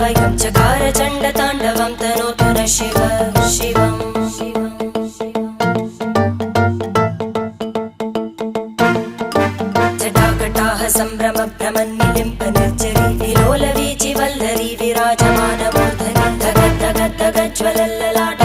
कायं चकार चण्डताण्डवं तनोतु न शिव शिवम् जटाकटाह सम्भ्रम भ्रमन्निलिम्प निर्जरी विलोलवीचि वल्लरी विराजमानमूर्धनि धगद्धगद्धगज्ज्वलल्ललाट